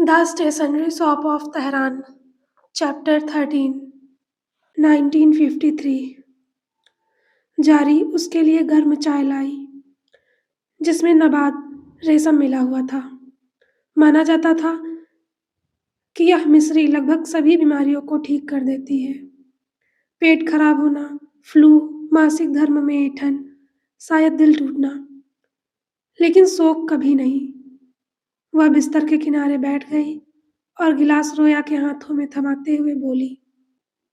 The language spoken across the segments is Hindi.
The Stationery Shop of Tehran, Chapter 13, 1953। जारी उसके लिए गर्म चाय लाई, जिसमें नबात रेशम मिला हुआ था। माना जाता था कि यह मिश्री लगभग सभी बीमारियों को ठीक कर देती है। पेट खराब होना, फ्लू, मासिक धर्म में ऐंठन, शायद दिल टूटना, लेकिन शोक कभी नहीं। वह बिस्तर के किनारे बैठ गई और गिलास रोया के हाथों में थमाते हुए बोली,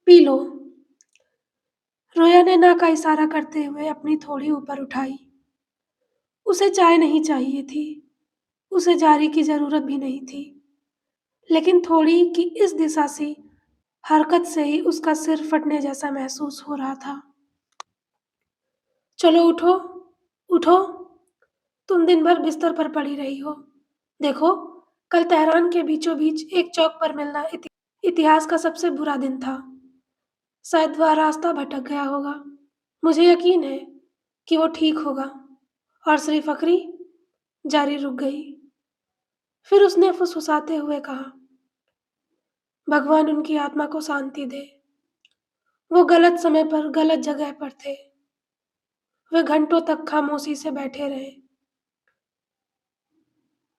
पी लो। रोया ने ना का इशारा करते हुए अपनी थोड़ी ऊपर उठाई। उसे चाय नहीं चाहिए थी, उसे जारी की जरूरत भी नहीं थी, लेकिन थोड़ी की इस दिशा से हरकत से ही उसका सिर फटने जैसा महसूस हो रहा था। चलो उठो, उठो। तुम दिन भर बिस्तर पर पड़ी रही हो। देखो, कल तेहरान के बीचों बीच एक चौक पर मिलना इतिहास का सबसे बुरा दिन था। शायद वह रास्ता भटक गया होगा। मुझे यकीन है कि वो ठीक होगा। और श्री फकरी? जारी रुक गई। फिर उसने फुसफुसाते हुए कहा, भगवान उनकी आत्मा को शांति दे। वो गलत समय पर गलत जगह पर थे। वे घंटों तक खामोशी से बैठे रहे।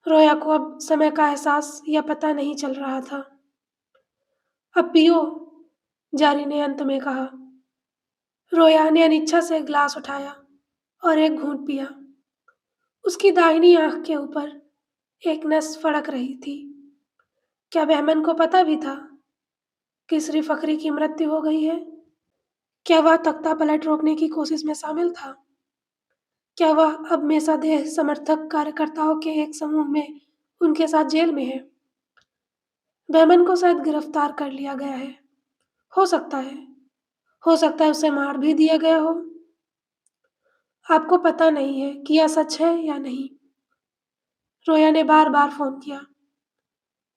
रोया को अब समय का एहसास या पता नहीं चल रहा था। अब पियो, जारी ने अंत में कहा। रोया ने अनिच्छा से गिलास उठाया और एक घूंट पिया। उसकी दाहिनी आंख के ऊपर एक नस फड़क रही थी। क्या बहमन को पता भी था कि श्री फकरी की मृत्यु हो गई है? क्या वह तख्ता पलट रोकने की कोशिश में शामिल था? क्या वह अब मेसादेह समर्थक कार्यकर्ताओं के एक समूह में उनके साथ जेल में है? बहमन को शायद गिरफ्तार कर लिया गया है। हो सकता है, हो सकता है उसे मार भी दिया गया हो। आपको पता नहीं है कि यह सच है या नहीं। रोया ने बार बार फोन किया,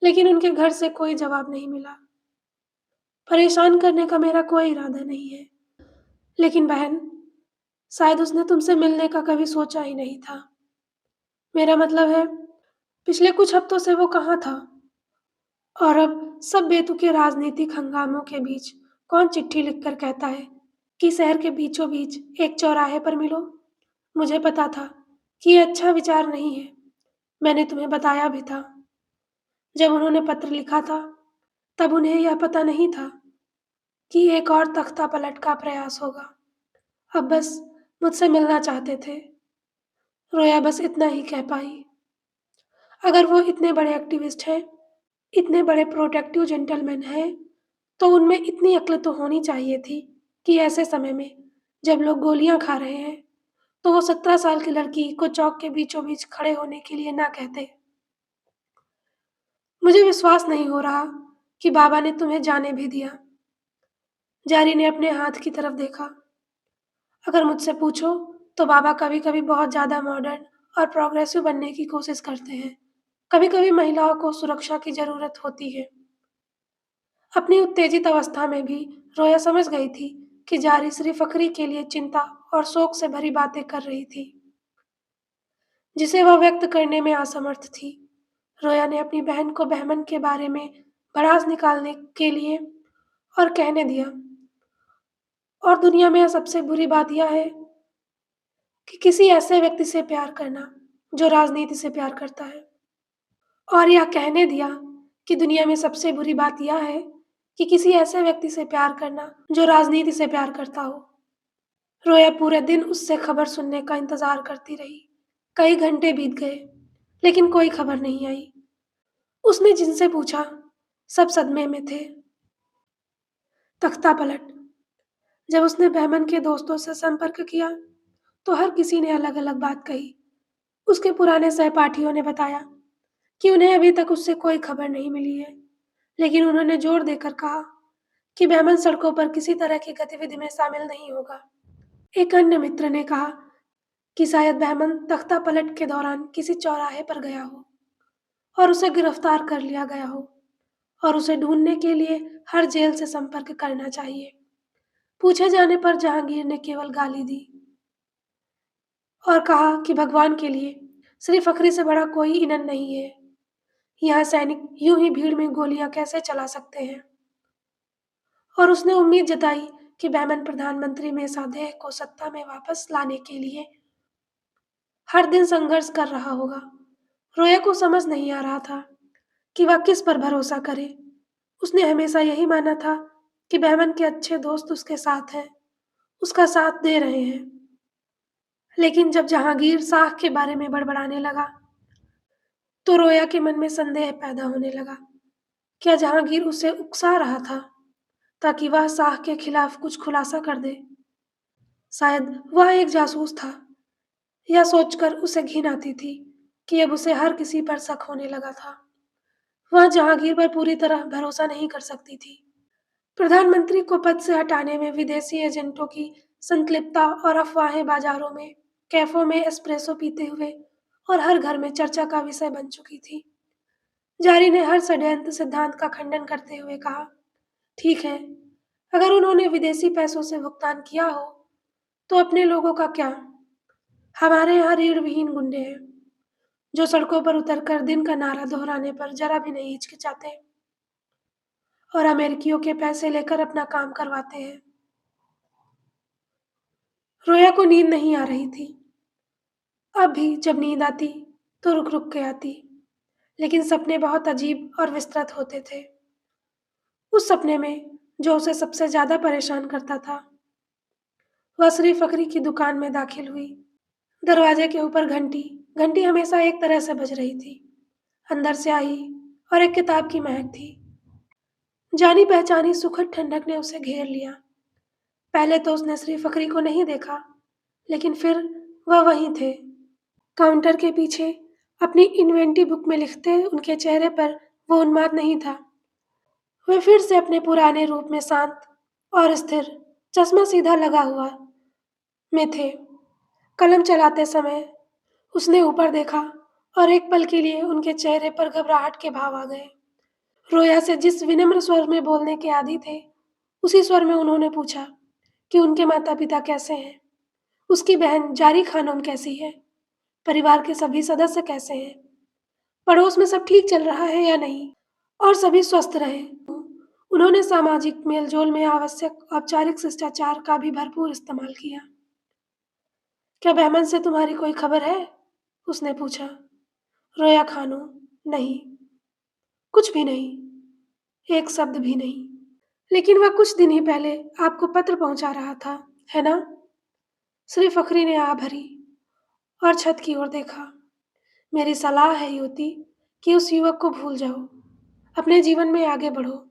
लेकिन उनके घर से कोई जवाब नहीं मिला। परेशान करने का मेरा कोई इरादा नहीं है, लेकिन बहन, शायद उसने तुमसे मिलने का कभी सोचा ही नहीं था। मेरा मतलब है, पिछले कुछ हफ्तों से वो कहाँ था? और अब सब बेतुके राजनीतिक हंगामों के बीच कौन चिट्ठी लिखकर कहता है कि शहर के बीचों बीच एक चौराहे पर मिलो? मुझे पता था कि ये अच्छा विचार नहीं है। मैंने तुम्हें बताया भी था। जब उन्होंने पत्र लिखा था, तब उन्हें यह पता नहीं था कि एक और तख्ता पलट का प्रयास होगा। अब बस मुझसे मिलना चाहते थे। रोया बस इतना ही कह पाई। अगर वो इतने बड़े एक्टिविस्ट हैं, इतने बड़े प्रोटेक्टिव जेंटलमैन हैं, तो उनमें इतनी अक्ल तो होनी चाहिए थी कि ऐसे समय में जब लोग गोलियां खा रहे हैं, तो वो 17 साल की लड़की को चौक के बीचों बीच खड़े होने के लिए ना कहते। मुझे विश्वास नहीं हो रहा कि बाबा ने तुम्हें जाने भी दिया। जारी ने अपने हाथ की तरफ देखा। अगर मुझसे पूछो तो बाबा कभी कभी बहुत ज़्यादा मॉडर्न और प्रोग्रेसिव बनने की कोशिश करते हैं। कभी कभी महिलाओं को सुरक्षा की ज़रूरत होती है। अपनी उत्तेजित अवस्था में भी रोया समझ गई थी कि जारी श्री फकरी के लिए चिंता और शोक से भरी बातें कर रही थी, जिसे वह व्यक्त करने में असमर्थ थी। रोया ने अपनी बहन को बहमन के बारे में भड़ास निकालने के लिए और कहने दिया, और दुनिया में सबसे बुरी बात यह है कि किसी ऐसे व्यक्ति से प्यार करना जो राजनीति से प्यार करता है। और यह कहने दिया कि दुनिया में सबसे बुरी बात यह है कि किसी ऐसे व्यक्ति से प्यार करना जो राजनीति से प्यार करता हो। रोया पूरे दिन उससे खबर सुनने का इंतजार करती रही। कई घंटे बीत गए, लेकिन कोई खबर नहीं आई। उसने जिनसे पूछा, सब सदमे में थे। तख्ता पलट। जब उसने बहमन के दोस्तों से संपर्क किया, तो हर किसी ने अलग अलग बात कही। उसके पुराने सहपाठियों ने बताया कि उन्हें अभी तक उससे कोई खबर नहीं मिली है, लेकिन उन्होंने जोर देकर कहा कि बहमन सड़कों पर किसी तरह की गतिविधि में शामिल नहीं होगा। एक अन्य मित्र ने कहा कि शायद बहमन तख्ता पलट के दौरान किसी चौराहे पर गया हो और उसे गिरफ्तार कर लिया गया हो, और उसे ढूंढने के लिए हर जेल से संपर्क करना चाहिए। पूछे जाने पर जहांगीर ने केवल गाली दी और कहा कि भगवान के लिए श्री फकरी से बड़ा कोई इनन नहीं है। यहाँ सैनिक यूं ही भीड़ में गोलियां कैसे चला सकते हैं? और उसने उम्मीद जताई कि बैमन प्रधानमंत्री मेसादेह को सत्ता में वापस लाने के लिए हर दिन संघर्ष कर रहा होगा। रोया को समझ नहीं आ रहा था कि वह किस पर भरोसा करे। उसने हमेशा यही माना था कि बैमन के अच्छे दोस्त उसके साथ हैं, उसका साथ दे रहे हैं। लेकिन जब जहांगीर शाह के बारे में बड़बड़ाने लगा, तो रोया के मन में संदेह पैदा होने लगा। क्या जहांगीर उसे उकसा रहा था ताकि वह शाह के खिलाफ कुछ खुलासा कर दे? शायद वह एक जासूस था। यह सोचकर उसे घिन आती थी कि अब उसे हर किसी पर शक होने लगा था। वह जहांगीर पर पूरी तरह भरोसा नहीं कर सकती थी। प्रधानमंत्री को पद से हटाने में विदेशी एजेंटों की संलिप्तता और अफवाहें बाजारों में, कैफों में एस्प्रेसो पीते हुए और हर घर में चर्चा का विषय बन चुकी थी। जारी ने हर षड्यंत्र सिद्धांत का खंडन करते हुए कहा, ठीक है, अगर उन्होंने विदेशी पैसों से भुगतान किया हो, तो अपने लोगों का क्या? हमारे यहाँ रीढ़ विहीन गुंडे हैं, जो सड़कों पर उतरकर दिन का नारा दोहराने पर जरा भी नहीं हिचकिचाते और अमेरिकियों के पैसे लेकर अपना काम करवाते हैं। रोया को नींद नहीं आ रही थी। अब भी जब नींद आती तो रुक रुक के आती, लेकिन सपने बहुत अजीब और विस्तृत होते थे। उस सपने में जो उसे सबसे ज्यादा परेशान करता था, वह शरीफ फकरी की दुकान में दाखिल हुई। दरवाजे के ऊपर घंटी घंटी हमेशा एक तरह से बज रही थी। अंदर से आई और एक किताब की महक थी। जानी पहचानी सुखद ठंडक ने उसे घेर लिया। पहले तो उसने शरीफ फकरी को नहीं देखा, लेकिन फिर वह वहीं थे, काउंटर के पीछे अपनी इन्वेंटी बुक में लिखते। उनके चेहरे पर वो उन्माद नहीं था। वे फिर से अपने पुराने रूप में शांत और स्थिर, चश्मा सीधा लगा हुआ में थे। कलम चलाते समय उसने ऊपर देखा और एक पल के लिए उनके चेहरे पर घबराहट के भाव आ गए। रोया से जिस विनम्र स्वर में बोलने के आदी थे, उसी स्वर में उन्होंने पूछा कि उनके माता पिता कैसे हैं, उसकी बहन जारी खानम कैसी है, परिवार के सभी सदस्य कैसे हैं, पड़ोस में सब ठीक चल रहा है या नहीं, और सभी स्वस्थ रहे। उन्होंने सामाजिक मेलजोल में आवश्यक औपचारिक शिष्टाचार का भी भरपूर इस्तेमाल किया। क्या बहमन से तुम्हारी कोई खबर है? उसने पूछा। रोया खानू, नहीं, कुछ भी नहीं, एक शब्द भी नहीं। लेकिन वह कुछ दिन ही पहले आपको पत्र पहुंचा रहा था, है ना? श्री फखरी ने आ भरी और छत की ओर देखा। मेरी सलाह है युवती कि उस युवक को भूल जाओ, अपने जीवन में आगे बढ़ो,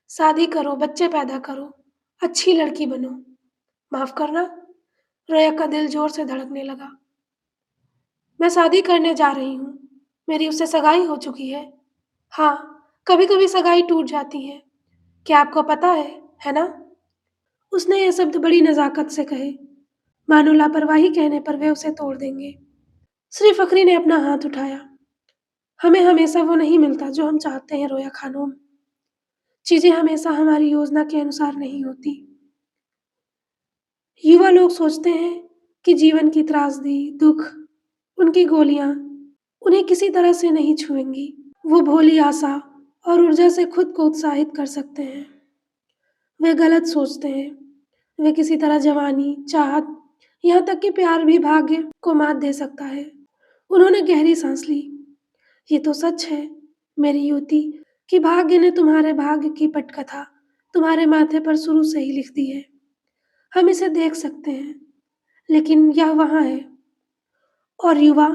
शादी करो, बच्चे पैदा करो, अच्छी लड़की बनो। माफ करना, रोया का दिल जोर से धड़कने लगा। मैं शादी करने जा रही हूँ, मेरी उससे सगाई हो चुकी है। हाँ, कभी कभी सगाई टूट जाती है, क्या आपको पता है ना? उसने ये शब्द बड़ी नजाकत से कहे, मानो लापरवाही कहने पर वे उसे तोड़ देंगे। श्री फखरी ने अपना हाथ उठाया। हमें हमेशा वो नहीं मिलता जो हम चाहते हैं रोया खानूम। चीजें हमेशा हमारी योजना के अनुसार नहीं होती। युवा लोग सोचते हैं कि जीवन की त्रासदी, दुख, उनकी गोलियां उन्हें किसी तरह से नहीं छुएंगी। वो भोली आशा और ऊर्जा से खुद को उत्साहित कर सकते हैं। वे गलत सोचते हैं। वे किसी तरह जवानी, चाहत, यहाँ तक कि प्यार भी भाग्य को मात दे सकता है। उन्होंने गहरी सांस ली। ये तो सच है मेरी युवती कि भाग्य ने तुम्हारे भाग्य की पटकथा तुम्हारे माथे पर शुरू से ही लिख दी है। हम इसे देख सकते हैं, लेकिन यह वहाँ है। और युवा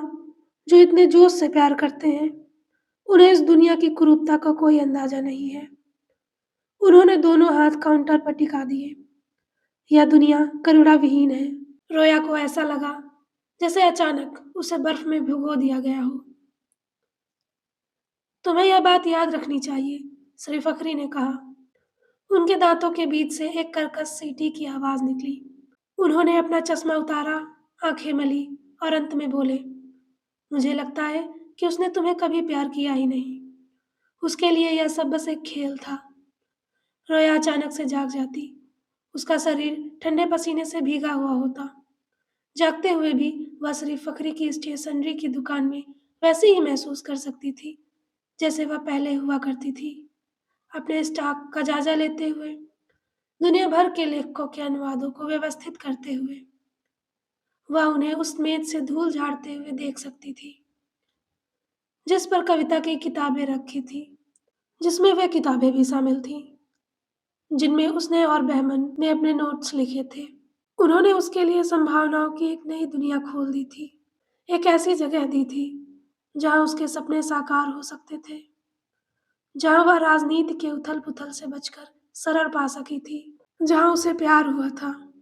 जो इतने जोश से प्यार करते हैं, उन्हें इस दुनिया की कुरूपता का कोई अंदाजा नहीं है। उन्होंने दोनों हाथ काउंटर पर टिका दिए। यह दुनिया करुणा विहीन है। रोया को ऐसा लगा जैसे अचानक उसे बर्फ में भिगो दिया गया हो। तुम्हें यह बात याद रखनी चाहिए, श्री फखरी ने कहा। उनके दांतों के बीच से एक कर्कश सीटी की आवाज निकली। उन्होंने अपना चश्मा उतारा, आंखें मली और अंत में बोले, मुझे लगता है कि उसने तुम्हें कभी प्यार किया ही नहीं। उसके लिए यह सब बस एक खेल था। रोया अचानक से जाग जाती। उसका शरीर ठंडे पसीने से भीगा हुआ होता। जागते हुए भी वह शरीफ फखरी की स्टेशनरी की दुकान में वैसे ही महसूस कर सकती थी जैसे वह पहले हुआ करती थी, अपने स्टॉक का जायजा लेते हुए, दुनिया भर के लेखकों के अनुवादों को व्यवस्थित करते हुए। वह उन्हें उस मेज से धूल झाड़ते हुए देख सकती थी, जिस पर कविता की किताबें रखी थी, जिसमें वे किताबें भी शामिल थीं, जिनमें उसने और बहमन ने अपने नोट्स लिखे थे। उन्होंने उसके लिए संभावनाओं की एक नई दुनिया खोल दी थी, एक ऐसी जगह दी थी जहां उसके सपने साकार हो सकते थे, जहां वह राजनीति के उथल-पुथल से बचकर शरण पा सकी थी, जहां उसे प्यार हुआ था।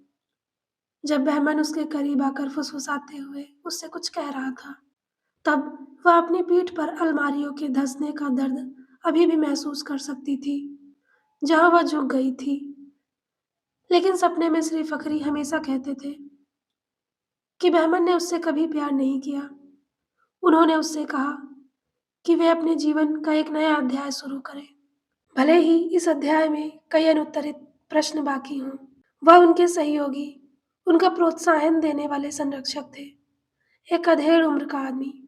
जब बहमन उसके करीब आकर फुसफुसाते हुए उससे कुछ कह रहा था, तब वह अपनी पीठ पर अलमारियों के धंसने का दर्द अभी भी महसूस कर सकती थी, जहां वह झुक गई थी। लेकिन सपने में श्री फखरी हमेशा कहते थे कि बहमन ने उससे कभी प्यार नहीं किया। उन्होंने उससे कहा कि वे अपने जीवन का एक नया अध्याय शुरू करें, भले ही इस अध्याय में कई अनुत्तरित प्रश्न बाकी हों। वह उनके सहयोगी, उनका प्रोत्साहन देने वाले संरक्षक थे, एक अधेड़ उम्र का आदमी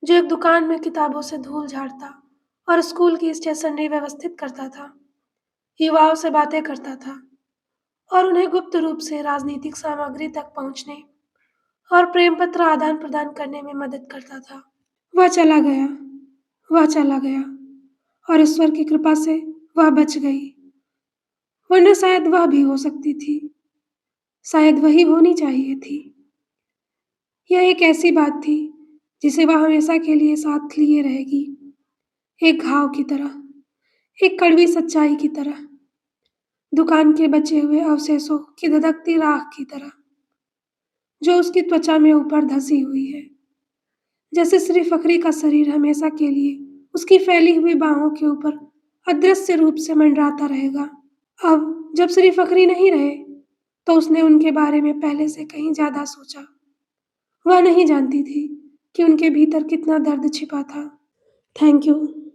जो एक दुकान में किताबों से धूल झाड़ता और स्कूल की स्टेशनरी व्यवस्थित करता था, युवाओं से बातें करता था और उन्हें गुप्त रूप से राजनीतिक सामग्री तक पहुंचने और प्रेम पत्र आदान प्रदान करने में मदद करता था। वह चला गया, वह चला गया और ईश्वर की कृपा से वह बच गई, वरना शायद वह भी हो सकती थी, शायद वही होनी चाहिए थी। यह एक ऐसी बात थी जिसे वह हमेशा के लिए साथ लिए रहेगी, एक घाव की तरह, एक कड़वी सच्चाई की तरह, दुकान के बचे हुए अवशेषों की धधकती राख की तरह, जो उसकी त्वचा में ऊपर धसी हुई है, जैसे श्री फखरी का शरीर हमेशा के लिए उसकी फैली हुई बाहों के ऊपर अदृश्य रूप से मंडराता रहेगा। अब जब श्री फखरी नहीं रहे, तो उसने उनके बारे में पहले से कहीं ज्यादा सोचा। वह नहीं जानती थी कि उनके भीतर कितना दर्द छिपा था। Thank you.